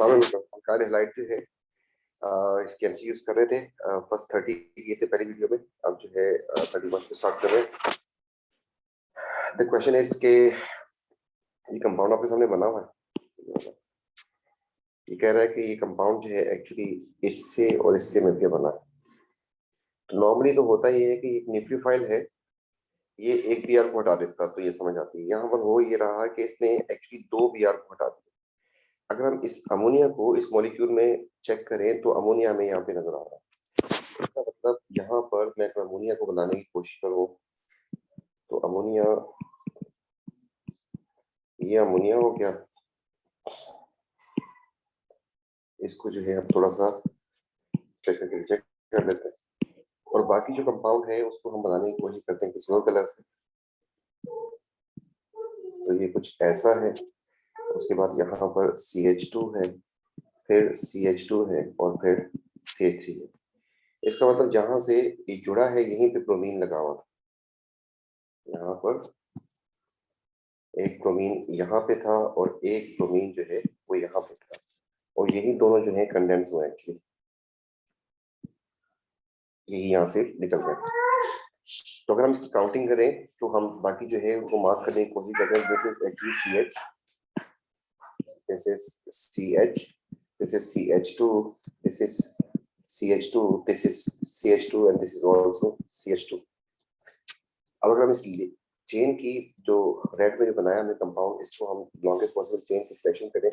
Alkyl halide जो है इसके एमसीक्यूज कर रहे थे। फर्स्ट 30 किए थे पहली वीडियो में, अब जो है 31 से स्टार्ट कर रहे हैं। द क्वेश्चन इज के ये कंपाउंड आपके सामने बना हुआ है। ये कह रहा है कि ये कंपाउंड जो है एक्चुअली इससे और इससे मिलकर बना है। तो नॉर्मली तो होता ही है कि एक न्यूक्लियोफाइल है, ये एक बीआर को हटा देता तो ये समझ आती है। यहाँ पर हो ये रहा है कि इसने एक्चुअली दो बीआर को हटा दिया। अगर हम इस अमोनिया को इस मॉलिक्यूल में चेक करें तो अमोनिया में यहाँ पे नजर आ रहा है। इसका मतलब यहाँ पर मैं अमोनिया को बनाने की कोशिश करूँ तो अमोनिया, ये अमोनिया हो गया। इसको जो है हम थोड़ा सा स्ट्रेच करके रिजेक्ट कर लेते हैं और बाकी जो कंपाउंड है उसको हम बनाने की कोशिश करते हैं किसी और कलर से। तो ये कुछ ऐसा है। उसके बाद यहाँ पर CH2 है, फिर CH2 है और फिर CH3 है। इसका मतलब जहां से ये जुड़ा है यहीं पे ब्रोमीन लगा हुआ था। यहाँ पर एक ब्रोमीन यहाँ पे था और एक ब्रोमीन जो है वो यहाँ पे था और यही दोनों जो है कंडेंस हुए एक्चुअली, यही यहाँ से निकल गए। तो अगर हम इसकी काउंटिंग करें तो हम बाकी जो है उनको मार्क करने की कोशिश करते हैं। This is actually CH, this is CH, this is CH2, this is CH2, this is CH2 and this is also CH2। अब अगर हम इस चेन की जो रेड में जो बनाया हमने कंपाउंड, इसको हम लॉन्गेस्ट पॉसिबल चेन की सिलेक्शन करें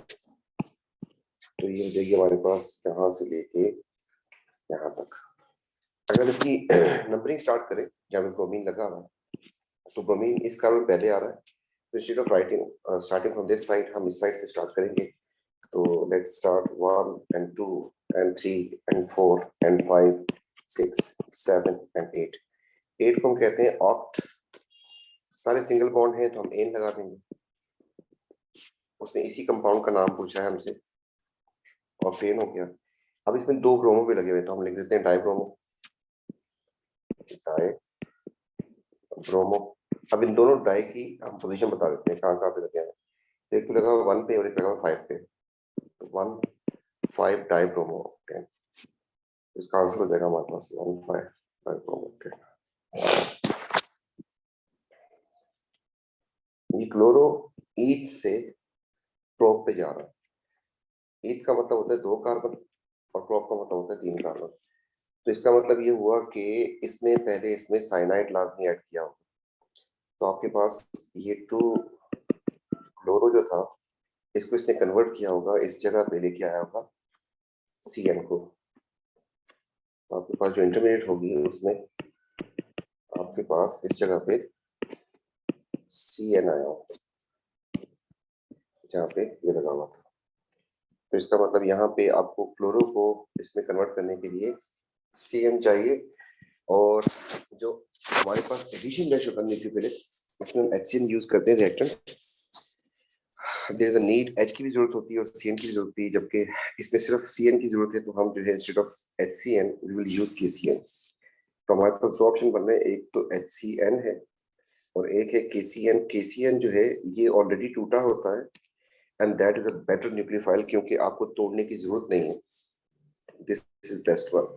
तो ये हो जाएगी हमारे पास यहाँ से लेके यहाँ तक। अगर इसकी नंबरिंग स्टार्ट करें जहाँ पे ब्रोमीन लगा हुआ है तो ब्रोमीन इस कार्बन पहले आ रहा है। तो instead of writing starting from this side हम इस साइड से स्टार्ट करेंगे। तो let's start 1 and 2 and 3 and 4 and 5 6 7 and 8। 8 को हम कहते हैं ऑक्ट। सारे सिंगल बॉन्ड हैं तो हम एन लगा देंगे। उसने इसी कंपाउंड का नाम पूछा है हमसे और फेन हो गया। अब इसमें दो ब्रोमो भी लगे हुए तो हम लिख देते हैं डाई ब्रोमो, डाई ब्रोमो। अब इन दोनों डाई की हम पोजीशन बता देते हैं कहाँ कहाँ पे लगे हैं। तो एक पे लगा 1 पे और एक लगा 5 पे, तो 1 5 डाई ब्रोमो ऑक्टेन। इसका आंसर हो जाएगा हमारे पास 1 5 डाई ब्रोमो ऑक्टेन। ये क्लोरो ईथ से प्रोप पे जा रहा है। ईथ का मतलब होता है 2 कार्बन और प्रोप का मतलब होता है 3 कार्बन। तो इसका मतलब ये हुआ कि इसने पहले इसमें साइनाइड लाजमी ऐड किया होगा। तो आपके पास ये 2 क्लोरो जो था इसको इसने कन्वर्ट किया होगा, इस जगह पे लेके आया होगा CN को। तो आपके पास जो इंटरमीडिएट होगी उसमें आपके पास इस जगह पे CN आया होगा जहाँ पे ये लगा हुआ था। तो इसका मतलब यहाँ पे आपको क्लोरो को इसमें कन्वर्ट करने के लिए CN चाहिए। और जो हमारे पास एडिशन रेशियो करने के लिए उसमें हम HCN यूज करते हैं reactant. There is a need, H की भी जरूरत होती है और CN की भी जरूरत होती है, जबकि इसमें सिर्फ CN की जरूरत है तो हम जो है instead of HCN we will use KCN। तो हमारे पास दो ऑप्शन बन रहे हैं, एक तो HCN है और एक है KCN। KCN जो है ये ऑलरेडी टूटा होता है and that is a better nucleophile क्योंकि आपको तोड़ने की जरूरत नहीं है। This is best one.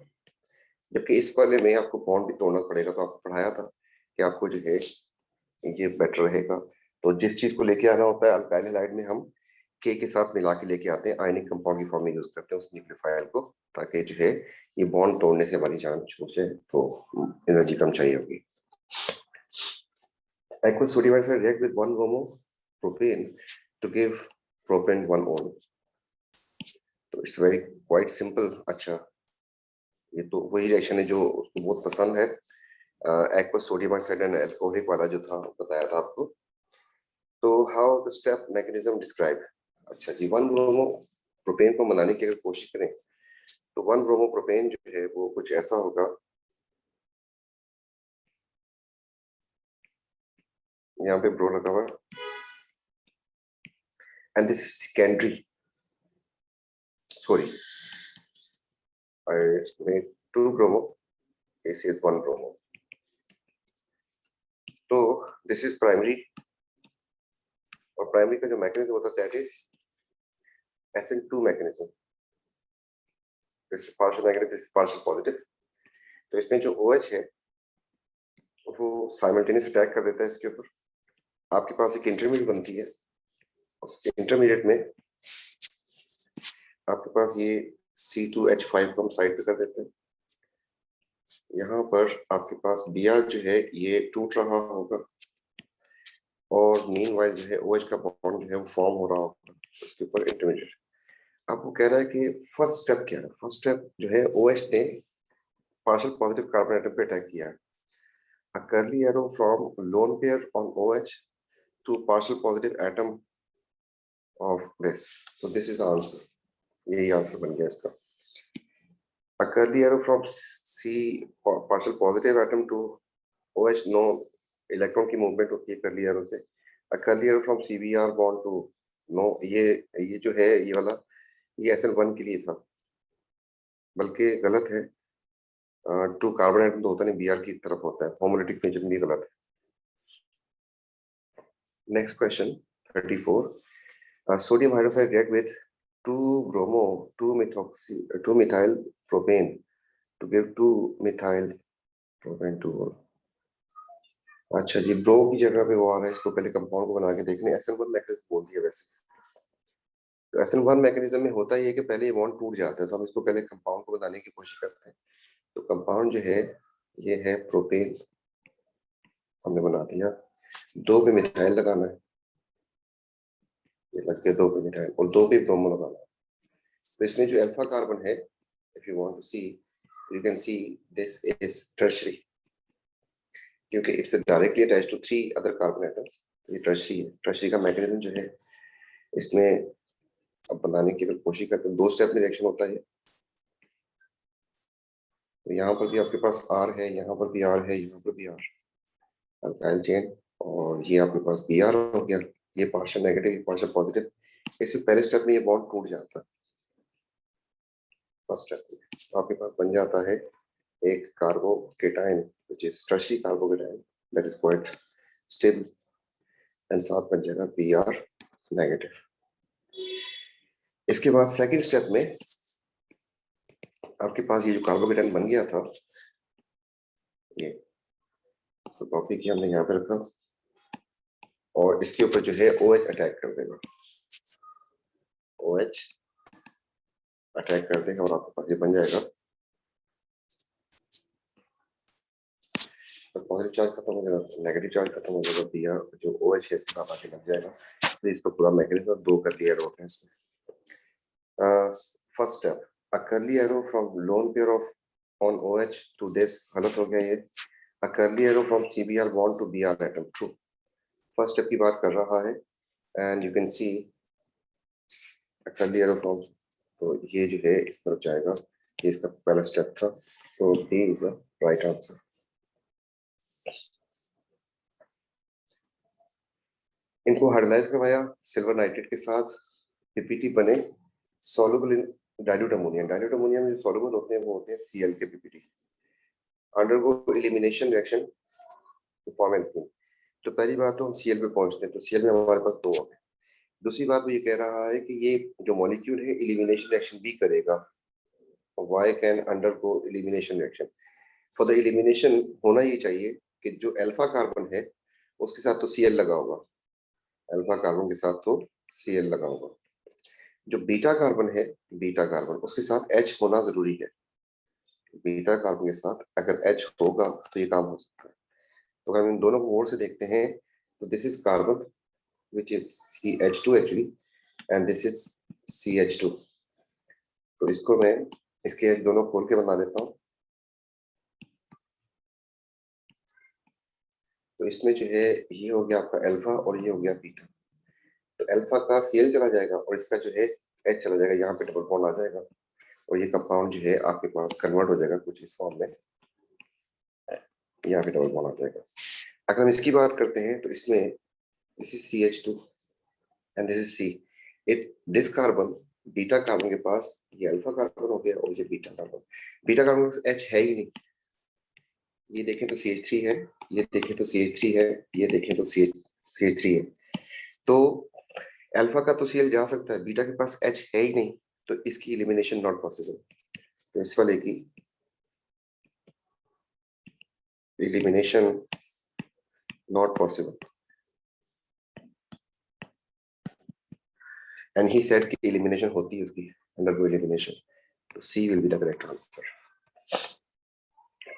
जबकि इस वाले में आपको बॉन्ड भी तोड़ना पड़ेगा। तो आपको पढ़ाया था कि आपको जो है ये बेटर रहेगा। तो जिस चीज को लेके आना होता है अल्काइल हैलाइड में हम के साथ मिला के लेके आते हैं, आयनिक कंपाउंड की फॉर्म में यूज करते हैं उस न्यूक्लियोफाइल को, ताकि जो है ये बॉन्ड तोड़ने से हमारी जान छूट जाए तो एनर्जी कम चाहिए होगी। Aqueous sodium hydroxide react with 1 bromo propane to give propane 1 ON। तो इट्स वेरी क्वाइट सिंपल। अच्छा, ये तो वही रिएक्शन है जो उसको बहुत पसंद है। Aqueous sodium hydroxide and alcoholic वाला जो था बताया था आपको। तो how the step mechanism describe. अच्छा जी, 1 ब्रोमो प्रोपेन को बनाने की अगर कोशिश करें तो 1 ब्रोमो प्रोपेन जो है वो कुछ ऐसा होगा। यहाँ पे ब्रो लगा हुआ and this is secondary, sorry I made 2 bromo, this is 1 bromo। तो दिस इज प्राइमरी और प्राइमरी का जो मैकेनिज्म होता है that is SN2 mechanism, this partial negative, this partial positive. तो इसमें जो OH है वो साइमल्टेनियस अटैक कर देता है इसके ऊपर। आपके पास एक इंटरमीडिएट बनती है, उस इंटरमीडिएट में आपके पास ये C2H5 को हम साइड पे कर देते हैं। यहाँ पर आपके पास Br जो है ये टूट रहा होगा और मीनवाइल जो है OH का बॉन्ड जो है वो फॉर्म हो रहा होगा उसके ऊपर इंटरमीडिएट। आपको कह रहा है कि फर्स्ट स्टेप क्या है। फर्स्ट स्टेप जो है OH ने पार्शियल पॉजिटिव कार्बन एटम पे अटैक किया है। A curly arrow from lone pair on OH to partial positive atom of this. So this is the answer. यही आंसर बन गया इसका। A curly arrow from C partial positive atom to OH, no electron की movement होती है curly arrow से। A curly arrow from CBr bond to no, ये जो है ये वाला ये SN1 के लिए था, बल्कि गलत है। टू कार्बन एटम तो होता नहीं, Br की तरफ होता है, होमोलिटिक नेचर में गलत है। Next question 34. Sodium hydroxide react with 2-bromo 2-methyl propane to give 2-methyl propane 2। अच्छा जी, ब्रो की जगह पे वो आ रहा है, इसको पहले कंपाउंड को बना के देखने। SN1 मैकेनिज्म बोल दिया वैसे। तो SN1 मैकेनिज्म में होता ही है कि पहले ये बॉन्ड टूट जाता है, तो हम इसको पहले कंपाउंड को बनाने की कोशिश करते हैं। तो कंपाउंड जो है ये है प्रोपेन, हमने बना दिया। 2 पे मिथाइल लगाना है, ये लग गया 2 पे मिथाइल, और 2 पे ब्रोमो लगाना है। तो इसमें जो अल्फा कार्बन है, if you want to see, you can see this is tertiary, क्योंकि it's directly attached to 3 other carbon atoms. ये टर्शरी है। टर्शरी का मैकेनिज्म जो है इसमें अब बनाने की कोशिश करते हैं। 2 स्टेप में रिएक्शन होता है। तो यहाँ पर भी आपके पास R है, यहाँ पर भी R है, यहाँ पर भी R, अल्काइल चेन, और ये आपके पास Br हो गया। ये पार्शियल नेगेटिव, ये पार्शियल पॉजिटिव। इससे पहले स्टेप में ये बॉन्ड टूट जाता है। फर्स्ट स्टेप में आपके पास बन जाता है एक carbocation, which is tertiary carbocation, that is quite stable, and साथ बन जाएगा Br नेगेटिव। इसके बाद सेकंड स्टेप में आपके पास ये जो कार्बोकेटाइन बन गया था, ये तो कॉपी किया हमने यहाँ पे रखा, और इसके ऊपर जो है OH अटैक कर देगा। OH अटैक कर देगा और आपके पास ये बन जाएगा। तो पॉजिटिव चार्ज खत्म हो जाएगा, नेगेटिव चार्ज खत्म हो जाएगा, Br जो OH है इसके साथ आके लग जाएगा। तो इसको पूरा मैकेनिज्म 2 कर लिया होता है इसमें। First step, a curly arrow from lone pair of on OH to this, गलत हो गया ये। A curly arrow from CBr bond to Br atom, true। First step की बात कर रहा है, and you can C a curly arrow from, तो ये जो है इस तरफ जाएगा, ये इसका पहला स्टेप था। तो D is the right answer। इनको हाइड्रोलाइज करवाया सिल्वर नाइट्रेट के साथ, पीपीटी बने soluble in dilute ammonia. Dilute ammonia में जो सॉल्युबल होते हैं वो होते हैं Cl के PPT. Undergo elimination reaction to form alkene. तो पहली बात तो हम Cl पे पहुंचते हैं, तो Cl में हमारे पास 2 है। दूसरी बात वो ये कह रहा है कि ये जो मॉलिक्यूल है एलिमिनेशन रिएक्शन भी करेगा। Why can undergo elimination reaction. For the elimination होना ये चाहिए कि जो अल्फा कार्बन है उसके साथ तो Cl लगा होगा, अल्फा कार्बन के साथ तो Cl लगा होगा। जो बीटा कार्बन है, बीटा कार्बन उसके साथ H होना जरूरी है। बीटा कार्बन के साथ अगर H होगा तो ये काम हो सकता है। तो अगर हम इन दोनों को और से देखते हैं तो this is carbon which is CH2 actually and this is CH2। तो इसको मैं इसके दोनों खोल के बना देता हूँ। तो इसमें जो है ये हो गया आपका अल्फा और ये हो गया बीटा। तो अल्फा का Cl चला जाएगा और इसका जो है H चला जाएगा, यहाँ पे डबल बॉन्ड आ जाएगा और ये कंपाउंड जो है आपके पास कन्वर्ट हो जाएगा कुछ इस फॉर्म में, यहाँ पे डबल बॉन्ड आ जाएगा। अगर हम इसकी बात करते हैं तो इसमें this is CH2 and this is C। It this carbon, beta carbon के पास ये अल्फा कार्बन हो गया और ये बीटा कार्बन। बीटा कार्बन के पास H है ही नहीं। ये देखें तो CH3 है, ये देखें तो CH3 है, ये देखें तो CH3 है। तो अल्फा का तो Cl जा सकता है, बीटा के पास H है ही नहीं, तो इसकी एलिमिनेशन नॉट पॉसिबल। तो इस वाले की elimination not possible, and he said कि एलिमिनेशन होती है उसकी, अंडरगो एलिमिनेशन। तो C will be the correct answer.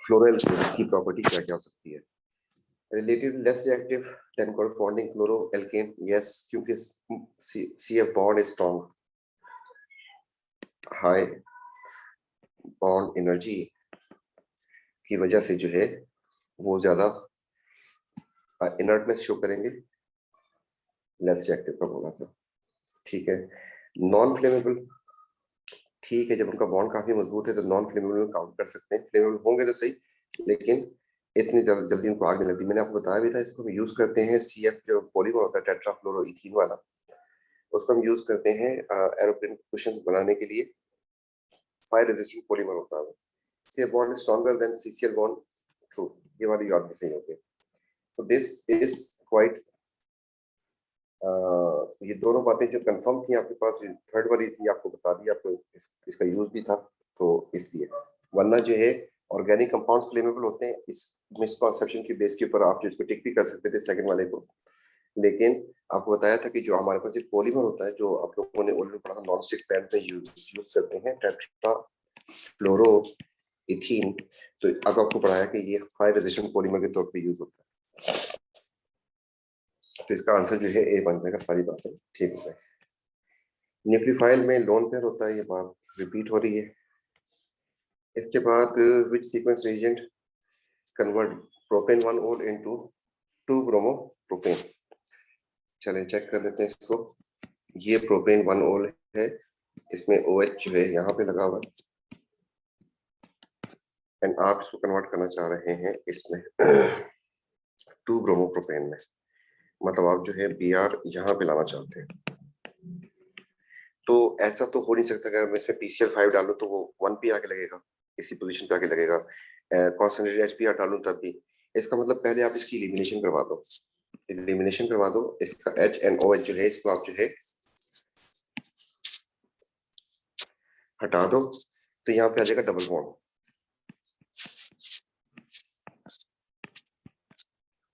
Floral की प्रॉपर्टी क्या क्या हो सकती है? Relatively less reactive than corresponding chloroalkane, yes, क्योंकि CF bond is strong, high bond energy की वजह से जो है वो ज्यादा इनर्टनेस शो करेंगे, लेस रिएक्टिव का बोला था। ठीक है, नॉन फ्लेमेबल, ठीक है, जब उनका बॉन्ड काफी मजबूत है तो नॉन फ्लेमेबल में काउंट कर सकते हैं, फ्लेमेबल होंगे तो सही, लेकिन इतनी जल्दी उनको आग नहीं लगती। मैंने आपको बताया भी था, इसको हम यूज करते हैं CF जो पॉलीमर होता है टेट्राफ्लोरोइथीन वाला, उसको हम यूज करते हैं एरोप्लेन कुशन्स बनाने के लिए। फायर रेजिस्टेंट पॉलीमर होता है वो। CF bond is stronger then CCl bond, true, ये वाली याद भी सही होगी। तो दिस इज क्वाइट, ये दोनों बातें जो कंफर्म थी आपके पास, थर्ड वाली थी आपको बता दी, आपको इसका यूज भी था, तो इसलिए। वरना जो है ऑर्गेनिक कंपाउंड्स फ्लेमेबल होते हैं, इस मिसकंसेप्शन की बेस के ऊपर आप जो इसको टिक भी कर सकते थे सेकंड वाले को, लेकिन आपको बताया था कि जो हमारे पास एक पॉलीमर होता है, जो आप लोगों ने ऑलरेडी पढ़ा, नॉन स्टिक पैन में यूज करते हैं, टेट्राफ्लोरोइथीन, तो अब आपको पढ़ाया कि ये फायर रेजिस्टेंट पॉलीमर के तौर पे यूज होता है। तो इसका आंसर जो है ए बन जाएगा, सारी बातें ठीक है। न्यूक्लियोफाइल में लोन पेयर होता है, ये बात रिपीट हो रही है। इसके बाद विच सीक्वेंस रिएजेंट कन्वर्ट प्रोपेन 1 ओल इनटू 2 ब्रोमो प्रोपेन। चलें चेक कर लेते हैं इसको। ये प्रोपेन 1 ओल है, इसमें OH जो है यहाँ पे लगा हुआ है, एंड आप इसको कन्वर्ट करना चाह रहे हैं इसमें 2 ब्रोमो प्रोपेन में, मतलब आप जो है Br यहाँ पे लाना चाहते हैं। तो ऐसा तो हो नहीं सकता, अगर मैं इसमें PCl5 डालूं तो वो 1 पे आके लगेगा, इसी पोजीशन पे आके लगेगा। कॉन्सेंट्रेटेड HBr डालूं तब भी, इसका मतलब पहले आप इसकी एलिमिनेशन करवा दो, एलिमिनेशन करवा दो, इसका H एंड OH जो है इसको आप जो है हटा दो, तो यहाँ पे आ जाएगा डबल बॉन्ड।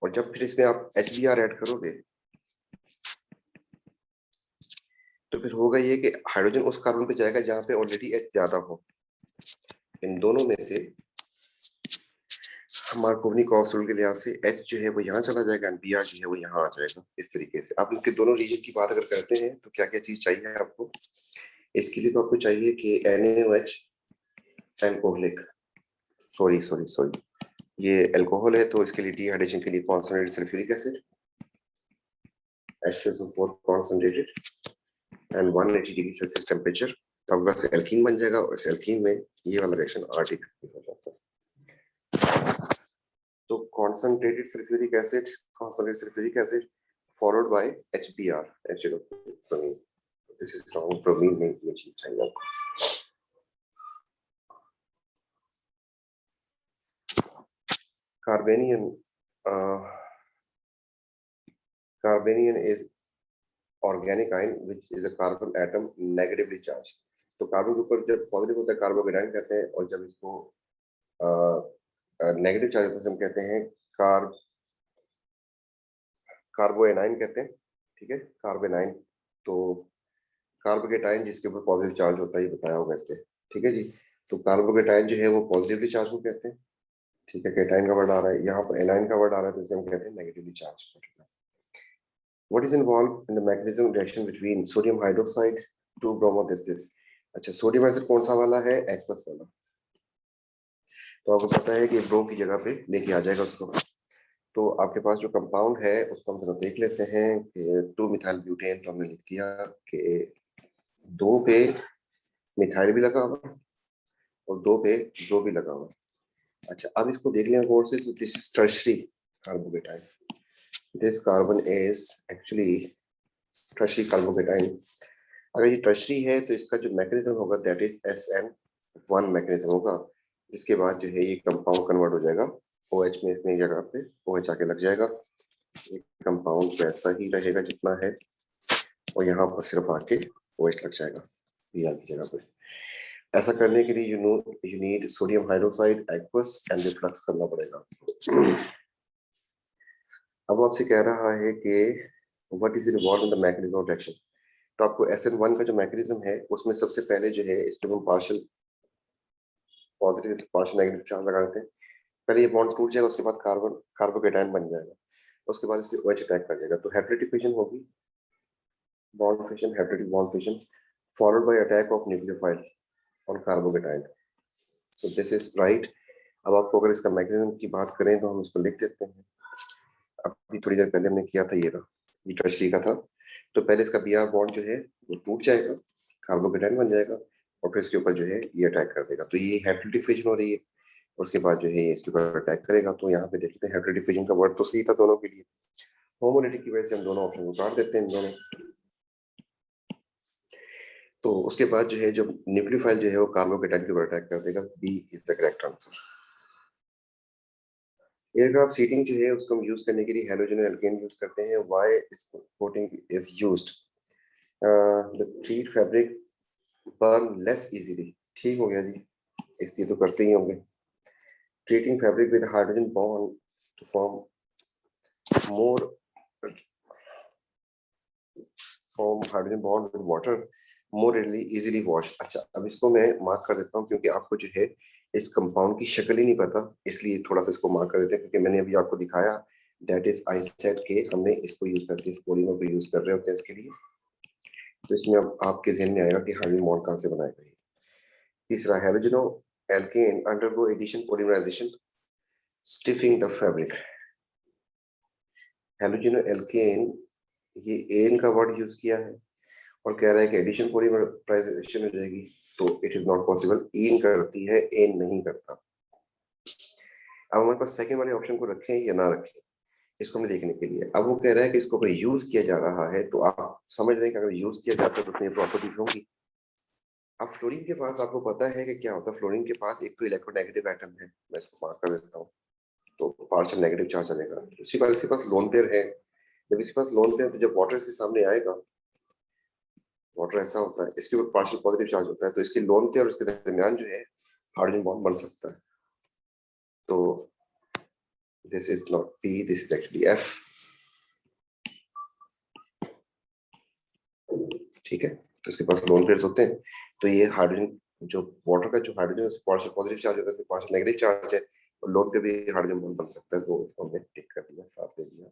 और जब फिर इसमें आप HBr ऐड करोगे तो फिर होगा ये कि हाइड्रोजन उस कार्बन पे जाएगा जहां पे ऑलरेडी H ज्यादा हो। इन दोनों में से मार्कोवनी कॉन्स्टेंट के लिहाज से H जो है वो यहाँ चला जाएगा, एंड Br जो है वो यहाँ आ जाएगा। इस तरीके से आप इनके दोनों रीजन की बात अगर करते हैं तो क्या क्या चीज चाहिए आपको? इसके लिए तो आपको चाहिए कि NaOH alcoholic, sorry sorry sorry, ये अल्कोहल है, तो इसके लिए डिहाइड्रेशन के लिए concentrated sulphuric acid, H2SO4 concentrated, and 180 degree Celsius temperature, तो आपके पास एल्कीन बन जाएगा, और इस एल्कीन में ये वाला रिएक्शन RT हो जाता है। तो concentrated sulphuric acid followed by HBr, HCl, this is wrong, bromine में ये चीज चाहिए आपको। Carbanion is organic ion which is a carbon atom negatively charge. तो कार्बन के ऊपर जब पॉजिटिव होता है कार्बोकेटाइन कहते हैं, और जब इसको नेगेटिव चार्ज होता है हम कहते हैं कार्बोएनाइन कहते हैं। ठीक है, कार्बोनाइन। तो कार्बोकेटाइन जिसके ऊपर पॉजिटिव चार्ज होता है, ये बताया होगा इसलिए। ठीक है जी, तो कार्बोकेटाइन जो है वो पॉजिटिवली चार्ज को कहते हैं। ठीक है, केटाइन का वर्ड आ रहा है, यहाँ पर एनाइन का वर्ड आ रहा है, तो इसे हम कहते हैं negatively charge. What is involved in the mechanism reaction between sodium hydroxide to bromo this? अच्छा, सोडियम हाइड्रोक्साइड कौन सा वाला है? एक्वस वाला। तो आपको पता है कि ब्रो की जगह पे लेके आ जाएगा उसको। तो आपके पास जो कंपाउंड है उसको हम जरा देख लेते हैं कि 2 मिथाइल ब्यूटेन, तो हमने लिख दिया कि 2 पे मिथाइल भी लगा हुआ और 2 पे ब्रो भी लगा हुआ। अच्छा, अब इसको देख लें गौर से, तो this is tertiary carbocation, this carbon is actually tertiary carbocation. अगर ये टर्शरी है तो इसका जो मैकेनिज्म होगा दैट इज SN1 मैकेनिज्म होगा, जिसके बाद जो है ये कंपाउंड कन्वर्ट हो जाएगा OH में, इतनी जगह पे OH आके लग जाएगा, ये कंपाउंड वैसा ही रहेगा जितना है, और यहाँ पर सिर्फ आके OH लग जाएगा Br की जगह पे। ऐसा करने के लिए you need sodium hydroxide aqueous and reflux करना पड़ेगा। अब आपसे कह रहा है कि what is involve in the mechanism of reaction. तो आपको SN1 का जो मैकेनिज्म है उसमें सबसे पहले जो है इसको हम partial positive partial negative charge लगा देते हैं। पहले ये बॉन्ड टूट जाएगा, उसके बाद कार्बोकेटायन बन जाएगा, उसके बाद इसको OH अटैक कर जाएगा। तो हेटेरोटिक फिशन होगी, bond fission, heterolytic bond fission followed by attack of nucleophile on carbocation. So this is right. अब आपको अगर इसका मैकेनिज्म की बात करें तो हम इसको लिख देते हैं। अभी थोड़ी देर पहले हमने किया था, ये टर्शरी का था। तो पहले इसका Br बॉन्ड जो है वो टूट जाएगा, कार्बोकेटायन बन जाएगा और फिर इसके ऊपर जो है ये अटैक कर देगा। तो ये हेटेरोटिक फिशन हो रही है। उसके बाद जो है ये इसके ऊपर अटैक करेगा। तो यहाँ पे देखते हैं हेटेरोटिक फिशन का वर्ड तो सही था दोनों के लिए। होमोलिटिक की वजह से हम दोनों ऑप्शन को काट देते हैं इन दोनों। तो उसके बाद जो है जो न्यूक्लियोफाइल जो है वो कार्बोकेटायन के ऊपर अटैक कर देगा। B is the correct answer. Aircraft seating जो है उसको हम यूज करने के लिए हैलोजन एल्केन यूज करते हैं। Why is coating is used? The treat fabric burn less easily. ठीक हो गया जी, इसलिए तो करते ही होंगे। Treating fabric with hydrogen bond to form hydrogen bond with water more readily easily wash. अच्छा, अब इसको मैं मार्क कर देता हूँ क्योंकि आपको जो है इस कंपाउंड की शक्ल ही नहीं पता, इसलिए थोड़ा सा इसको मार्क कर देते हैं। क्योंकि मैंने अभी आपको दिखाया दैट इज आई सेड के हमने इसको यूज करके इस पॉलीमर को यूज कर रहे होते हैं इसके लिए। तो इसमें अब आपके ध्यान में आएगा कि हाइड्रोजन बॉन्ड कहाँ से बनाया गया। तीसरा, halogeno alkane undergo addition polymerisation stiffing the fabric. Halogeno alkane, ये एन का वर्ड यूज किया है और कह रहा है कि एडिशन पॉलीमराइजेशन हो जाएगी। तो इट इज नॉट पॉसिबल। इन करती है, एन नहीं करता। अब हमारे पास सेकंड वाले ऑप्शन को रखें या ना रखें, इसको हमें देखने के लिए। अब वो कह रहा है कि इसको अगर यूज किया जा रहा है तो आप समझ रहे हैं कि अगर यूज किया जाता है तो उसमें प्रॉपर्टीज होंगी। अब फ्लोरीन के पास आपको पता है कि क्या होता है। फ्लोरीन के पास एक तो इलेक्ट्रोनेगेटिव एटम है, मैं इसको मार्क कर देता हूँ, तो पार्शियल नेगेटिव चार्ज चलेगा। उसके बाद इसके पास लोन पेयर है। जब इसके पास लोन पेयर, तो जब वाटर इसके सामने आएगा, वाटर ऐसा होता है, इसके ऊपर पार्शियल पॉजिटिव चार्ज होता है, तो इसके लोन पेयर और इसके दरमियान जो है हाइड्रोजन बॉन्ड बन सकता है। तो this is not P, this is actually F. ठीक है, तो इसके पास लोन पेयर्स होते हैं। तो ये हाइड्रोजन, जो वाटर का जो हाइड्रोजन पार्शियल पॉजिटिव चार्ज होता है, पार्शियल नेगेटिव चार्ज है, और लोन पे भी हाइड्रोजन बॉन्ड बन सकता है। तो उसको हमने टिक कर दिया, साथ दे दिया।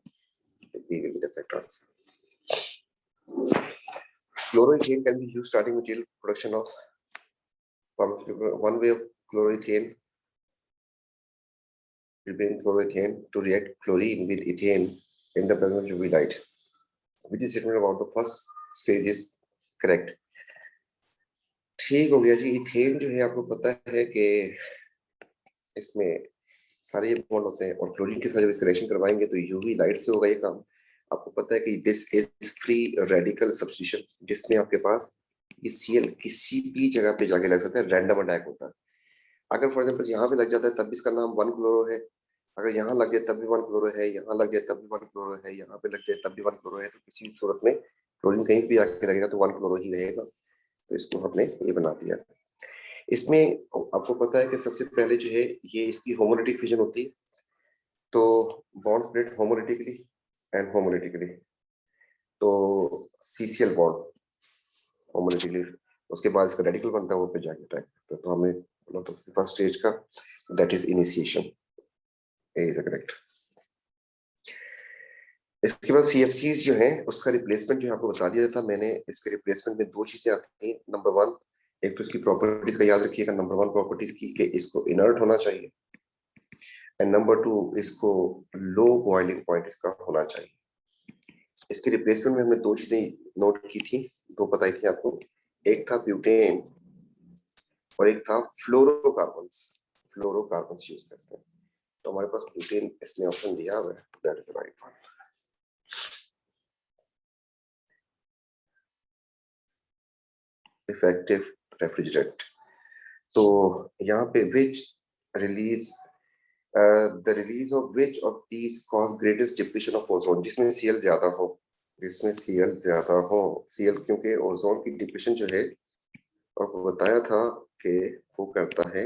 B will be the correct answer. Chloroethane can be used starting material production of pharmaceutical. One way of chloroethane will bring chloroethane to react chlorine with ethane in the presence of UV light. Which is statement about the first stage is correct. ठीक हो गया जी। Ethane जो है आपको पता है कि इसमें सारे बॉन्ड होते हैं और क्लोरीन के साथ जब इसका रिएक्शन करवाएंगे तो यूवी लाइट से होगा ये काम। आपको पता है कि this is free radical substitution, जिसमें आपके पास ये Cl किसी भी जगह पे जाके लग सकता है, रैंडम अटैक होता है। अगर फॉर एग्जांपल यहाँ पे लग जाता है तब भी इसका नाम 1 क्लोरो है, अगर यहाँ लग जाए तब भी 1 क्लोरो है, यहाँ लग जाए तब भी 1 क्लोरो है, यहाँ पे लग जाए तब भी 1 क्लोरो है। तो किसी भी सूरत में क्लोरीन कहीं भी आके लगेगा तो 1 क्लोरो ही रहेगा। तो इसको हमने ये बना दिया। इसमें आपको पता है कि सबसे पहले जो है ये इसकी होमोलिटिक फिजन होती है। तो bond split homolytically and homolytically. तो CCl बॉन्ड होमोलिटिकली, उसके बाद इसका रेडिकल बनता है, वो पे जाके अटैक करता है। तो हमें तो फर्स्ट स्टेज का that is initiation, A is correct. इसके बाद CFCs जो है उसका रिप्लेसमेंट जो आपको बता दिया था मैंने। इसके रिप्लेसमेंट में 2 चीजें आती हैं। नंबर 1, एक तो इसकी प्रॉपर्टीज का याद रखिएगा। नंबर 1 प्रॉपर्टीज की कि इसको इनर्ट होना चाहिए, एंड नंबर 2 इसको लो बॉइलिंग पॉइंट इसका होना चाहिए। इसके रिप्लेसमेंट में हमने 2 चीजें नोट की थी, 2 बताई थी आपको। एक था ब्यूटेन और एक था फ्लोरोकार्बन्स। फ्लोरोकार्बन्स यूज करते हैं। तो हमारे पास ब्यूटेन इसने ऑप्शन दिया हुआ है, that is the right one. Effective refrigerant, तो यहाँ पे विच release the release of which of these cause greatest depletion of ozone, जिसमें Cl ज्यादा हो। जिसमें Cl ज्यादा हो। Cl क्योंकि ओजोन की डिप्लीशन जो है आपको बताया था कि वो करता है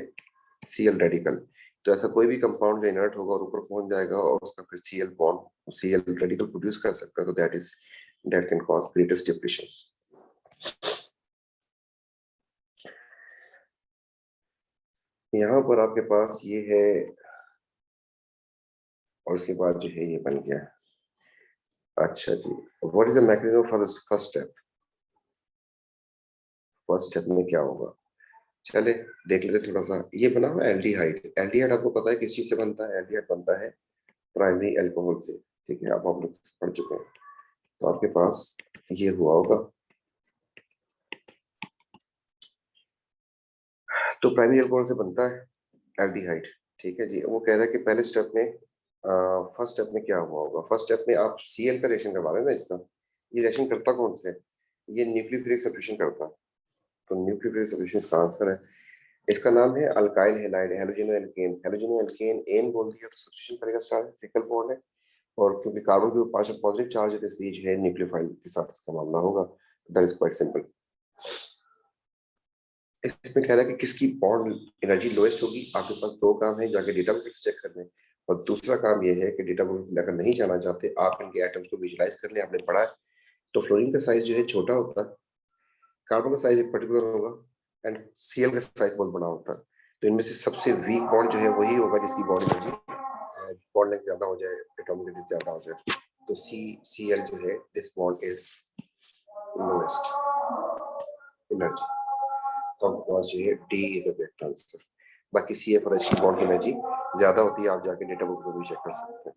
Cl रेडिकल। तो ऐसा कोई भी कंपाउंड जो इनर्ट होगा और ऊपर पहुंच जाएगा और उसका फिर Cl bond Cl radical produce कर सकता है, तो that can cause greatest depletion. यहाँ पर आपके पास ये है और उसके बाद जो है ये बन गया। अच्छा जी, what is the mechanism for the first step? First step में क्या होगा, चले देख लेते थोड़ा सा। ये बना हुआ एल्डिहाइड। एल्डिहाइड आपको पता है किस चीज से बनता है? एल्डिहाइड बनता है प्राइमरी अल्कोहल से। ठीक है, अब हम लोग पढ़ चुके हैं। तो आपके पास ये हुआ होगा। तो प्राइमरी अल्कोहल से बनता है एल्डिहाइड। ठीक है जी, वो कह रहा है कि पहले स्टेप में फर्स्ट स्टेप में क्या हुआ होगा। फर्स्ट स्टेप में आप Cl का रिएक्शन करवा रहे हैं ना इसका। ये रिएक्शन करता कौन से? ये न्यूक्लियोफिलिक सब्स्टिट्यूशन करता है। तो न्यूक्लियोफिलिक सब्स्टिट्यूशन इसका आंसर है। इसका नाम है alkyl halide, halogeno alkane. Halogeno alkane an बोल दिया तो सब्स्टिट्यूशन करेगा स्टार, सिंगल बॉन्ड है। और क्योंकि कार्बन के ऊपर पांच पॉजिटिव चार्ज है तो इसलिए जो है न्यूक्लियोफाइल के साथ इसका मामला होगा। That is quite simple. इसमें कह रहा है कि किसकी बॉन्ड एनर्जी लोएस्ट होगी। आपके पास दो काम है, जाके डेटा बुक चेक कर लें। और दूसरा काम ये है कि डेटा बुक अगर नहीं जाना चाहते आप इनके एटम्स को विजुलाइज कर लें। आपने पढ़ा है तो फ्लोरीन का साइज जो है छोटा होता है, कार्बन का साइज एक पर्टिकुलर होगा एंड Cl का साइज बहुत बड़ा होता है। तो इनमें से सबसे वीक बॉन्ड जो है वही होगा जिसकी बॉन्ड एनर्जी बॉन्ड लेंथ ज्यादा हो जाए, एटॉमिक एनर्जी ज्यादा हो जाए। तो Cl जो है this bond is lowest energy. तो आपके पास जो है D is the correct answer. बाकी Cf और H की बॉन्ड की एनर्जी ज्यादा होती है, आप जाके डेटा बुक में भी चेक कर सकते हैं।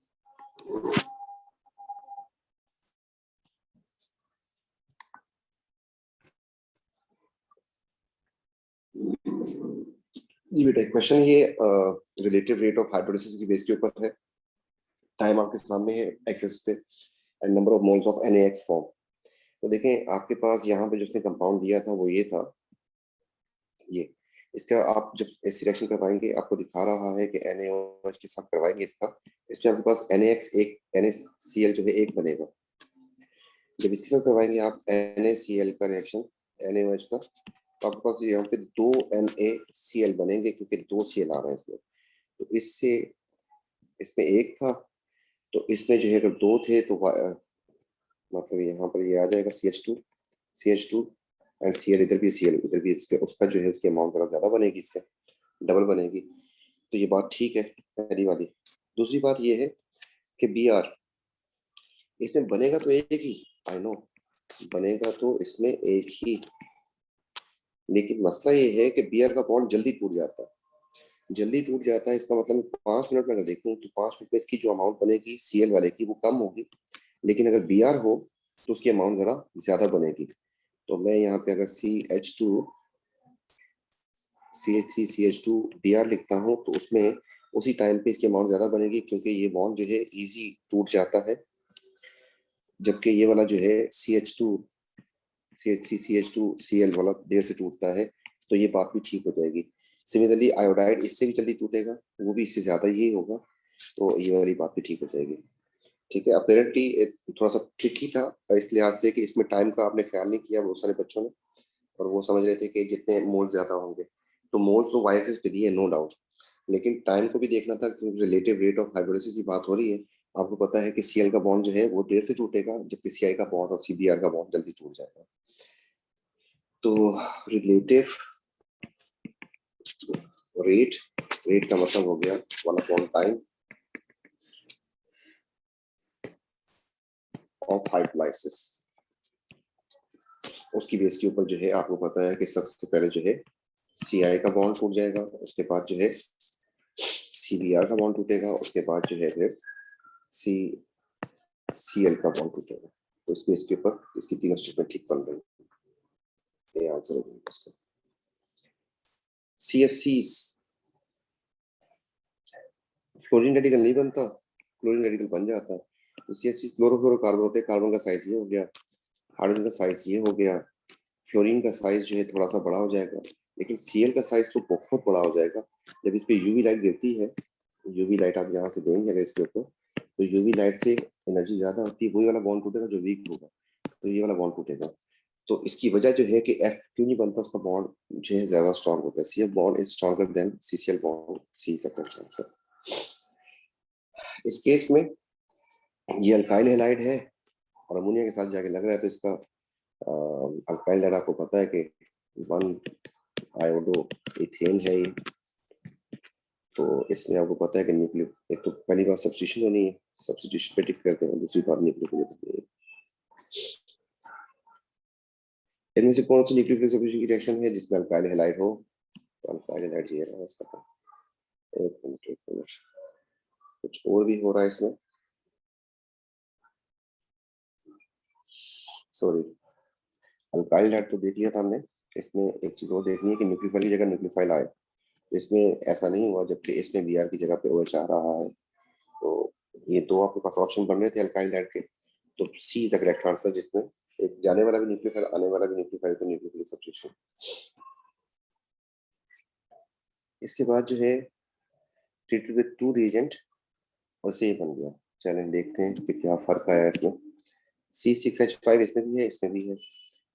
ये बेटा क्वेश्चन ये रिलेटिव रेट ऑफ हाइड्रोलिसिस की बेस के ऊपर है। टाइम आपके सामने है एक्सेस पे and number of moles of NaX form. तो देखें आपके पास यहाँ पे जिसने कंपाउंड दिया था वो ये था, ये इसका आप जब इस रिएक्शन करवाएंगे आपको दिखा रहा है कि NaOH के साथ करवाएंगे इसका। इसमें आपके पास NaX एक NaCl जो है एक बनेगा। जब इसके साथ करवाएंगे आप NaCl का रिएक्शन NaOH का, तो आपके पास यहाँ पे दो NaCl बनेंगे क्योंकि दो Cl आ रहे हैं इसमें। तो इससे इसमें एक था तो इसमें जो है अगर दो थे तो मतलब यहाँ पर ये आ जाएगा CH2 एंड Cl इधर भी Cl इधर भी, उसका जो है उसकी अमाउंट जरा ज्यादा बनेगी, इससे डबल बनेगी। तो ये बात ठीक है पहली वाली। दूसरी बात ये है कि Br इसमें बनेगा तो एक ही, आई नो बनेगा तो इसमें एक ही, लेकिन मसला ये है कि Br का बॉन्ड जल्दी टूट जाता है। जल्दी टूट जाता है इसका मतलब 5 मिनट में अगर देखूं तो 5 मिनट में इसकी जो अमाउंट बनेगी Cl वाले की वो कम होगी, लेकिन अगर Br हो तो उसकी अमाउंट जरा ज्यादा बनेगी। तो मैं यहाँ पे अगर CH2 CH3 CH2 Br लिखता हूँ तो उसमें उसी टाइम पे इसकी अमाउंट ज्यादा बनेगी क्योंकि ये बॉन्ड जो है इजी टूट जाता है, जबकि ये वाला जो है CH2 CH3 CH2 Cl वाला देर से टूटता है। तो ये बात भी ठीक हो जाएगी। सिमिलरली आयोडाइड इससे भी जल्दी टूटेगा, वो भी इससे ज्यादा ही होगा, तो ये वाली बात भी ठीक हो जाएगी। ठीक है, अपेरेंटली थोड़ा सा ट्रिकी था इस लिहाज से कि इसमें टाइम का आपने ख्याल नहीं किया बहुत सारे बच्चों ने, और वो समझ रहे थे कि जितने मोल ज्यादा होंगे। तो मोल्स तो वाई एक्सिस पे दिए नो डाउट, लेकिन टाइम को भी देखना था क्योंकि रिलेटिव रेट ऑफ हाइड्रोलिसिस की बात हो रही है। आपको पता है कि Cl का बॉन्ड जो है वो देर से टूटेगा जबकि Ci का बॉन्ड और Cbr का बॉन्ड जल्दी टूट जाएगा। तो रिलेटिव रेट, रेट का मतलब हो गया 1 टाइम ऑफ हाइड्रोलाइसिस। उसकी बेस के ऊपर जो है आपको पता है कि सबसे पहले जो है Ci का बॉन्ड टूट जाएगा, उसके बाद जो है Cbr का बॉन्ड टूटेगा, उसके बाद जो है फिर Cl का बॉन्ड टूटेगा। तो इस बेस के ऊपर इसकी तीनों स्टेटमेंट ठीक बन रही है। ये आंसर हो गया इसका। CFCs फ्लोरीन रेडिकल नहीं बनता, क्लोरीन रेडिकल बन जाता है। तो CFC क्लोरोफ्लोरोकार्बन होते हैं। कार्बन का साइज ये हो गया, हाइड्रोजन का साइज ये हो गया, फ्लोरीन का साइज जो है थोड़ा सा बड़ा हो जाएगा, लेकिन Cl का साइज तो बहुत बड़ा हो जाएगा। जब इस पे यूवी लाइट गिरती है, यूवी लाइट आप यहाँ से देंगे अगर इसके ऊपर, तो यूवी लाइट से एनर्जी ज्यादा होती है, वही वाला बॉन्ड टूटेगा जो वीक होगा, तो ये वाला बॉन्ड टूटेगा। तो इसकी वजह जो है कि एफ क्यों नहीं बनता, उसका बॉन्ड जो है ज्यादा स्ट्रॉन्ग होता है, C F bond is stronger than CCl bond, C का करेक्ट आंसर। इस केस में ये अल्काइल हैलाइड है और अमोनिया के साथ जाके लग रहा है, तो इसका अल्काइल हैलाइड आपको पता है कि 1 आयोडो इथेन है ये। तो इसमें आपको पता है कि न्यूक्लियो, एक तो पहली बार सब्स्टिट्यूशन होनी है, सब्स्टिट्यूशन पे टिक करते हैं, दूसरी बार न्यूक्लियोफिलिक। इनमें से कौन सी न्यूक्लियोफिलिक सब्स्टिट्यूशन की रिएक्शन है जिसमें अल्काइल हैलाइड हो? तो अल्काइल हैलाइड ये रहा इसका। एक मिनट, कुछ और भी हो रहा है इसमें, सॉरी। अल्काइल हैलाइड तो देख लिया था हमने, इसमें एक चीज और देखनी है कि न्यूक्लियोफाइल की जगह न्यूक्लियोफाइल आए। इसमें ऐसा नहीं हुआ, जबकि इसमें बी आर की जगह पे ओ एच आ रहा है। तो ये दो आपके पास ऑप्शन बन रहे थे अल्काइल हैलाइड के, तो सी इज द करेक्ट आंसर, जिसमें एक जाने वाला भी न्यूक्लियोफाइल, आने वाला भी न्यूक्लियोफाइल, तो न्यूक्लियोफिलिक सब्स्टिट्यूशन। इसके बाद जो है ट्रीटेड विद 2 रिएजेंट और से बन गया। चलें देखते हैं कि क्या फर्क आया इसमें। C6H5 इसमें भी है, इसमें भी है,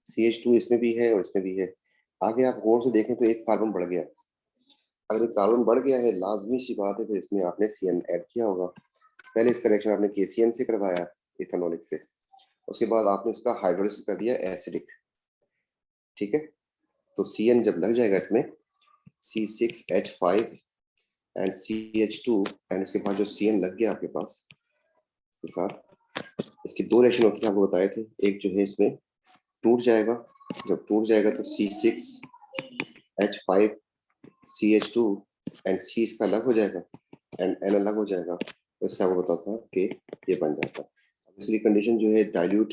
CH2 इसमें भी है और इसमें भी है। आगे आप गौर से देखें तो एक कार्बन बढ़ गया। अगर एक कार्बन बढ़ गया है, लाजमी सी बात है तो इसमें आपने CN ऐड किया होगा। पहले इसका रिएक्शन आपने KCN से करवाया, इथेनॉलिक से, उसके बाद आपने उसका हाइड्रोलिसिस कर दिया एसिडिक, ठीक है। तो CN जब लग जाएगा इसमें, C6H5 एंड CH2, एंड उसके बाद जो CN लग गया आपके पास के साथ, इसकी 2 रिएक्शन होती है, आपको बताए थे। एक जो है इसमें टूट जाएगा, जब टूट जाएगा तो C6H5 CH2 एंड C इसका अलग हो जाएगा एंड N अलग हो जाएगा। तो इससे आपको बताता कि ये बन जाता है। इसलिए कंडीशन जो है डाइल्यूट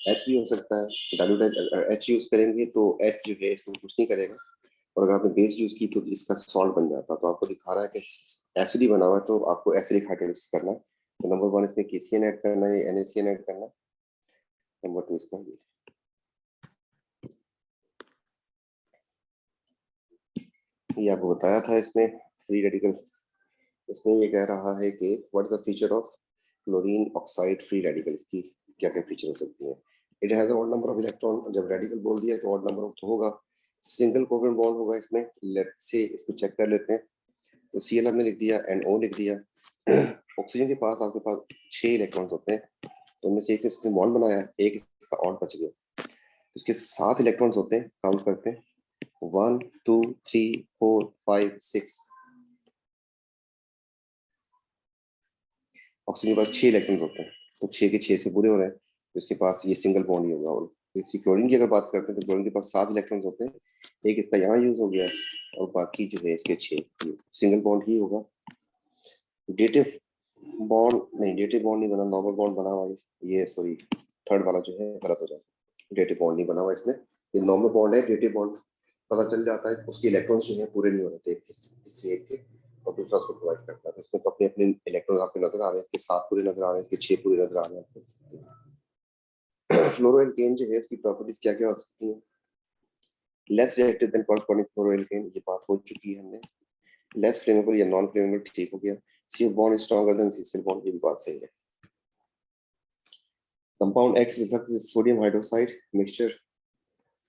H भी हो सकता है, डाइल्यूट H यूज करेंगे तो H जो है इसको कुछ नहीं करेगा, और अगर आपने बेस यूज की तो इसका सॉल्ट बन जाता। तो आपको दिखा रहा है कि एसिड ही बना हुआ है, तो आपको एसिडिक हाइड्रोलिसिस करना है। तो नंबर 1 इसमें KCN ऐड करना है, NaCN ऐड करना है। नंबर 2 इसका ये आपको बताया था इसमें फ्री रेडिकल। इसमें ये कह रहा है कि what is the feature of chlorine oxide free radical, इसकी क्या क्या फीचर हो सकती है। It has odd number of electron, जब रेडिकल बोल दिया तो ऑड नंबर ऑफ तो होगा, सिंगल कोवेलेंट बॉन्ड होगा इसमें। लेट्स से इसको चेक कर लेते हैं। तो Cl हमने लिख दिया, NO लिख दिया। ऑक्सीजन के पास आपके पास 6 इलेक्ट्रॉन्स होते हैं, तो उनमें से एक इसने बॉन्ड बनाया, एक इसका ऑड बच गया। उसके 7 इलेक्ट्रॉन्स होते हैं, काउंट करते हैं, 1 2 3 4 5 6। ऑक्सीजन के पास 6 इलेक्ट्रॉन होते हैं, तो 6 के 6 से पूरे हो रहे हैं, तो इसके पास ये सिंगल बॉन्ड ही होगा। और इसकी क्लोरीन की अगर बात करते हैं तो क्लोरीन के पास 7 इलेक्ट्रॉन होते हैं, एक इसका यहाँ यूज हो गया और बाकी जो है इसके 6 सिंगल बॉन्ड ही होगा। डेटिव बॉन्ड नहीं, डेटिव बॉन्ड नहीं बना, नॉर्मल बॉन्ड बना हुआ है ये, सॉरी थर्ड वाला जो है गलत हो जाएगा, डेटिव बॉन्ड नहीं बना हुआ इसमें, ये नॉर्मल बॉन्ड है। डेटिव बॉन्ड पता चल जाता है उसके इलेक्ट्रॉन्स जो है पूरे नहीं हो रहे थे किसी एक के, और दूसरा उसको प्रोवाइड करता है। तो इसमें तो अपने अपने इलेक्ट्रॉन आपको नजर आ रहे हैं, इसके 7 पूरे नजर आ रहे हैं, इसके 6 पूरे नजर आ रहे हैं। फ्लोरोएल्केन जो है इसकी प्रॉपर्टीज क्या क्या हो सकती हैं? लेस रिएक्टिव देन कॉरस्पॉन्डिंग फ्लोरोएल्केन, ये बात हो चुकी है हमने। लेस फ्लेमेबल या नॉन फ्लेमेबल, ठीक हो गया। CF bond is stronger then CCl bond, ये भी बात सही है। Compound X reflects the sodium hydroxide mixture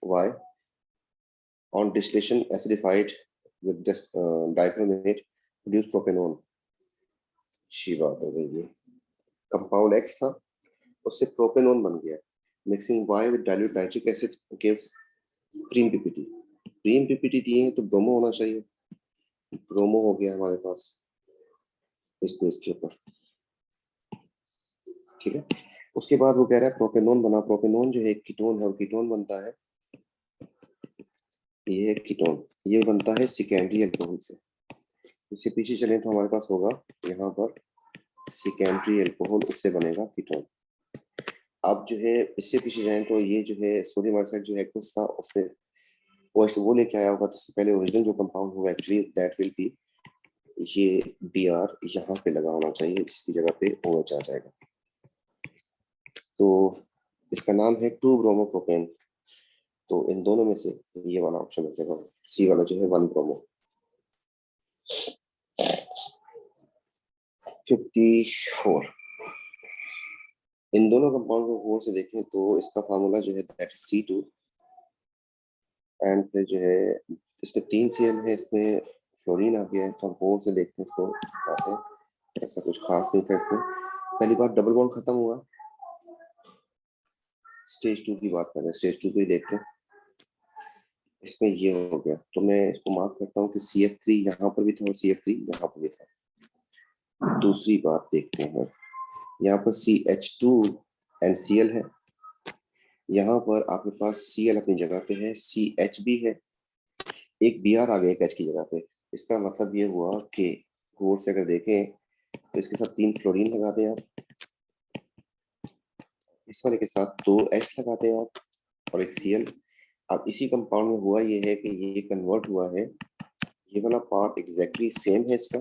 Y on distillation acidified with just dichromate produce propanone। अच्छी बात हो गई ये। कंपाउंड X था, उससे प्रोपेनोन बन गया। Mixing Y with dilute nitric acid gives prim PPT. Prim PPT दिए हैं तो ब्रोमो होना चाहिए, ब्रोमो हो गया हमारे पास इस बेस के ऊपर, ठीक है। उसके बाद वो कह रहा है प्रोपेनोन बना। प्रोपेनोन जो है एक कीटोन है, और कीटोन बनता है, ये कीटोन ये बनता है सेकेंडरी अल्कोहल से। इससे पीछे चलें तो हमारे पास होगा यहाँ पर सेकेंडरी अल्कोहल, उससे बनेगा कीटोन। अब जो है इससे पीछे जाएं तो ये जो है सोडियम ऑक्साइड जो है कुछ था, उसमें वो लेके आया होगा, तो उससे पहले ओरिजिनल जो कंपाउंड होगा एक्चुअली दैट विल बी ये Br यहाँ पे लगा होना चाहिए, जिसकी जगह पे OH आ जाएगा। तो इसका नाम है 2-ब्रोमोप्रोपेन। तो इन दोनों में से ये वाला ऑप्शन हो जाएगा, सी वाला जो है 1-ब्रोमो। 54। इन दोनों कंपाउंड को गौर से देखें तो इसका फार्मूला जो है दैट इज C2 एंड फिर जो है इसमें 3 Cl है, इसमें फ्लोरीन आ गया है। तो हम गौर से देखते हैं इसको, बताते हैं। ऐसा कुछ खास नहीं था इसमें। पहली बार डबल बॉन्ड खत्म हुआ, स्टेज 2 की बात कर रहे हैं, स्टेज 2 को ही देखते हैं। इसमें ये हो गया तो मैं इसको मार्क करता हूँ कि CF3 यहाँ पर भी था और CF3 यहाँ पर भी था। दूसरी बात देखते हैं, यहाँ पर CH2 एंड Cl है, यहाँ पर आपके पास Cl अपनी जगह पे है, CH भी है, एक Br आ गया एक H की जगह पे। इसका मतलब ये हुआ कि गौर से अगर देखें तो इसके साथ 3 फ्लोरीन लगा दें आप, इस वाले के साथ 2 H लगा दें आप और एक Cl। अब इसी कंपाउंड में हुआ ये है कि ये कन्वर्ट हुआ है, ये वाला पार्ट एग्जैक्टली सेम है इसका,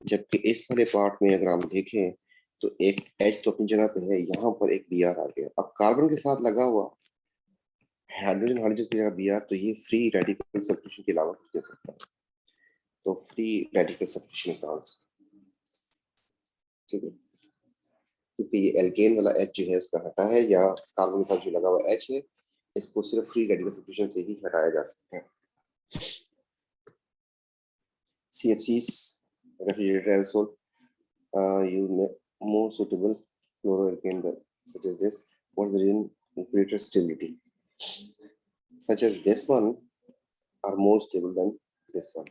जबकि इस वाले पार्ट में अगर हम देखें तो एक H तो अपनी जगह पे है, यहाँ पर एक Br आ गया। अब कार्बन के साथ लगा हुआ हाइड्रोजन हाइड्रोजन की जगह Br, तो ये फ्री रेडिकल सब्स्टिट्यूशन के अलावा कुछ दे सकता है। तो free radical substitution is answer, ठीक है, क्योंकि ये एल्केन वाला H जो है उसका हटा है, या कार्बन के साथ जो लगा हुआ H है इसको सिर्फ फ्री रेडिकल सब्स्टिट्यूशन से ही हटाया जा सकता है। CFCs refrigerator aerosol you more suitable fluoroalkane such as this. What's the reason? Greater stability, such as this one are more stable than this one.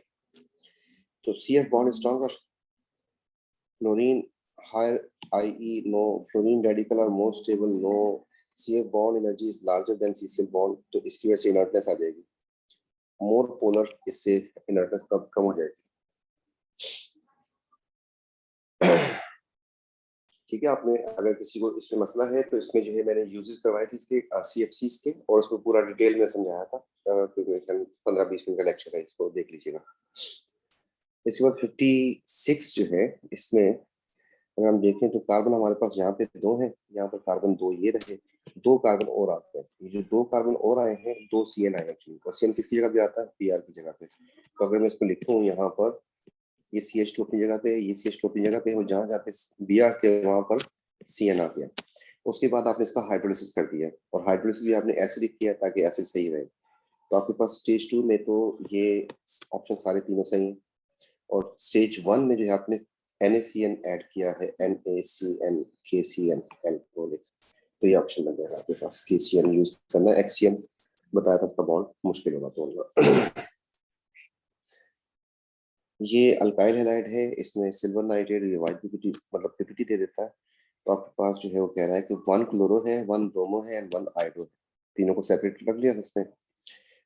So CF bond is stronger, fluorine higher, i.e. no fluorine radical are more stable, no CF bond energy is larger than CCl bond, तो इसकी वजह से inertness आ जाएगी, more polar, इससे inertness कम हो जाएगी। ठीक है, आपने अगर किसी को इसमें मसला है तो इसमें जो है मैंने यूजेस करवाए थे इसके CFCs के, और उसमें पूरा डिटेल में समझाया था, क्योंकि 15-20 मिनट का लेक्चर है, इसको देख लीजिएगा। इसके बाद 56 जो है, इसमें अगर हम देखें तो कार्बन हमारे पास यहाँ पे 2 है, यहाँ पर कार्बन 2 ये रहे, 2 कार्बन और आते हैं। ये जो 2 कार्बन और आए हैं, 2 Cl आए हैं, और Cl किसकी जगह पे आता है? Br की जगह पे। तो अगर मैं इसको लिखूँ यहाँ पर, ये CH2 अपनी जगह पे है, ये CH2 अपनी जगह पे है, जहाँ जहाँ पे Br के वहां पर Cn आ गया। उसके बाद आपने इसका हाइड्रोलिसिस कर दिया, और हाइड्रोलिसिस भी आपने ऐसे लिख किया ताकि एसिड सही रहे। तो आपके पास स्टेज 2 में तो ये ऑप्शन सारे तीनों सही हैं, और स्टेज 1 में जो है आपने NaCN ऐड किया है, NaCN KCN एल्कोहलिक, तो ये ऑप्शन बन जाएगा आपके पास। KCN यूज करना है, HCN बताया था, उसका बॉन्ड मुश्किल होगा तो। ये अल्काइल हैलाइड है, इसमें सिल्वर नाइट्रेट, ये वाइट पीपीटी मतलब पीपीटी दे देता है। तो आपके पास जो है वो कह रहा है कि 1 क्लोरो है, 1 ब्रोमो है एंड 1 आयोडो है, तीनों को सेपरेट रख लिया उसने।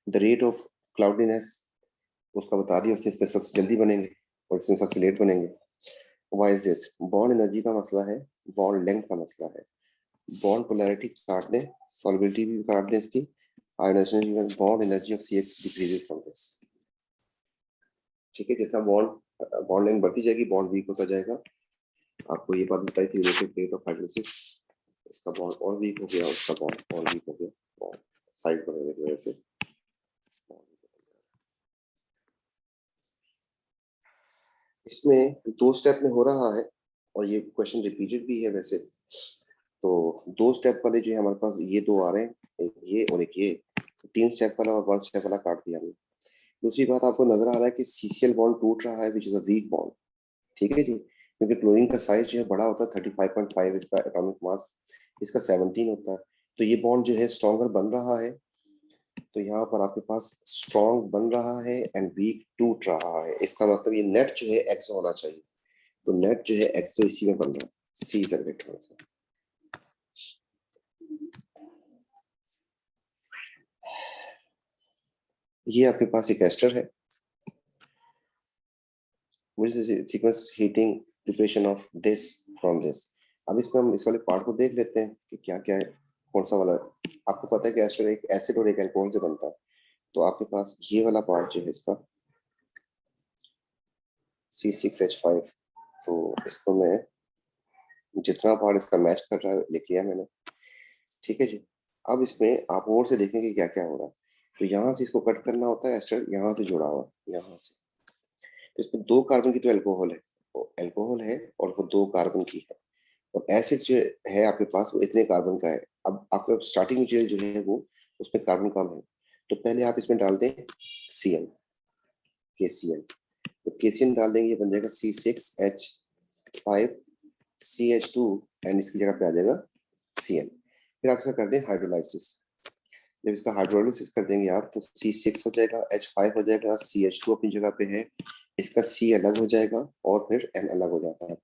द रेट ऑफ क्लाउडीनेस उसका बता दिया उसने, इसमें सबसे जल्दी बनेंगे और इसमें सबसे लेट बनेंगे। Why is this? Bond energy का मसला है, बॉन्ड लेंथ का मसला है। बॉन्ड पोलैरिटी काट दें, सॉल्युबिलिटी भी काट दें इसकी, ionization bond energy of CH decreases from this. ठीक है, जितना बॉन्ड लेंथ बढ़ती जाएगी बॉन्ड वीक होता जाएगा। आपको ये बात बताई थी रिलेटिव रेट ऑफ हाइड्रोलिसिस, इसका बॉन्ड और वीक हो गया, उसका बॉन्ड और वीक हो गया, बॉन्ड साइड बढ़ने की वजह से। इसमें 2 स्टेप में हो रहा है, और ये क्वेश्चन रिपीटेड भी है वैसे। तो 2 स्टेप वाले जो है हमारे पास ये 2 आ रहे हैं, एक ये और एक ये। 3 स्टेप वाला और 1 स्टेप वाला काट दिया हमने। दूसरी बात, आपको नजर आ रहा है कि CCl बॉन्ड टूट रहा है, which is a weak bond. ठीक है जी, क्योंकि क्लोरीन का साइज जो है बड़ा होता है, 35.5 इसका एटॉमिक मास, इसका 17 होता है। तो ये बॉन्ड जो है स्ट्रॉन्गर बन रहा है, तो यहाँ पर आपके पास स्ट्रॉन्ग बन रहा है एंड वीक टूट रहा है। इसका मतलब ये नेट जो है एक्सो होना चाहिए, तो नेट जो है एक्सो इसी में बन रहा है, सी इज द करेक्ट आंसर। ये आपके पास एक एस्टर है, which is the sequence heating preparation of this from this। अब इसमें हम इस वाले पार्ट को देख लेते हैं कि क्या क्या है, कौन सा वाला है। आपको पता है कि एस्टर एक एसिड और एक अल्कोहल से बनता है, तो आपके पास ये वाला पार्ट जो है इसका C6H5, तो इसको मैं जितना पार्ट इसका मैच कर रहा है लिख लिया मैंने। ठीक है जी, अब इसमें आप और से देखेंगे क्या क्या हो रहा है। तो यहाँ से इसको कट करना होता है, एस्टर यहाँ से जुड़ा हुआ है यहाँ से, तो इसमें 2 कार्बन की तो अल्कोहल है, अल्कोहल है और वो 2 कार्बन की है, और एसिड जो है आपके पास वो इतने कार्बन का है। अब आपका स्टार्टिंग मटेरियल जो है वो उसमें कार्बन कम है, तो पहले आप इसमें डाल दें Cl, KCl। तो KCl डाल देंगे, ये बन जाएगा C6H5CH2 एंड इसकी जगह पे आ जाएगा Cl। फिर आप इसका कर दें हाइड्रोलाइसिस। जब इसका हाइड्रोलाइसिस कर देंगे आप तो C6 हो जाएगा, H5 हो जाएगा, CH2 अपनी जगह पे है, इसका C अलग हो जाएगा और फिर N अलग हो जाता है,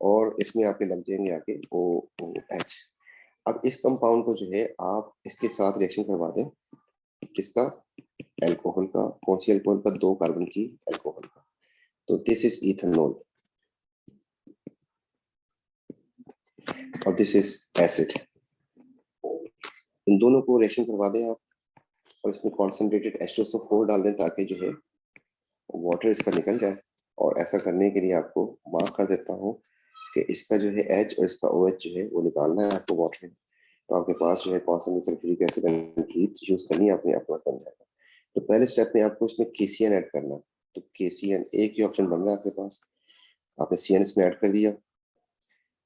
और इसमें आपके लग जाएंगे आके OOH। अब इस कंपाउंड को जो है आप इसके साथ रिएक्शन करवा दें, किसका, अल्कोहल का। कौन सी अल्कोहल का, 2 कार्बन की अल्कोहल का। तो दिस इज इथेनॉल और दिस इज एसिड। इन दोनों को रिएक्शन करवा दें आप, और इसमें कॉन्सेंट्रेटेड H2SO4 डाल दें ताकि जो है वाटर इसका निकल जाए। और ऐसा करने के लिए आपको मार्क कर देता हूँ कि इसका जो है H और इसका OH जो है वो निकालना है आपको वाटर में। तो आपके पास जो है concentrated sulphuric acid and heat use करनी है, अपने अपना बन जाएगा। तो पहले स्टेप में आपको इसमें KCN ऐड करना है। तो KCN एक ही ऑप्शन बन रहा है आपके पास, आपने CN इसमें ऐड कर दिया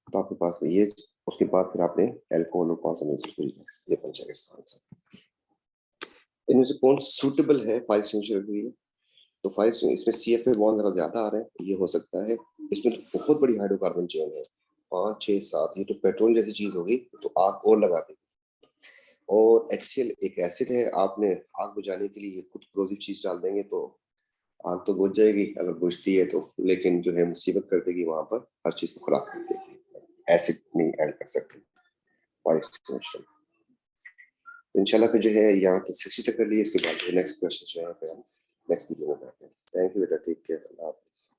तो आपके पास ये, उसके बाद फिर आपने अल्कोहल और कॉन्सेंट्रेटेड ये बन जाएगा इसका आंसर। इनमें से कौन सूटेबल है फाइल एक्सटिंग्विशर के लिए? तो फाइल इसमें CF में बॉन्ड जरा ज्यादा आ रहे हैं, ये हो सकता है। इसमें तो बहुत बड़ी हाइड्रोकार्बन चेन है, 5 6 7, ये तो पेट्रोल जैसी चीज होगी, तो आग और लगा देगी। और HCl एक एसिड है, आपने आग बुझाने के लिए कुछ एक्सप्लोसिव चीज डाल देंगे तो आग तो बुझ जाएगी अगर बुझती है तो, लेकिन जो है मुसीबत कर देगी वहां पर, हर चीज को खराब कर देगी। एसिड नहीं ऐड कर सकते फाइल एक्सटिंग्विशर। तो इंशाल्लाह फिर जो है यहाँ तक 60 तक कर लिए, इसके बाद जो है नेक्स्ट क्वेश्चन जो है फिर हम नेक्स्ट वीडियो में करते हैं। थैंक यू बेटा, टेक केयर, अल्लाह हाफिज़।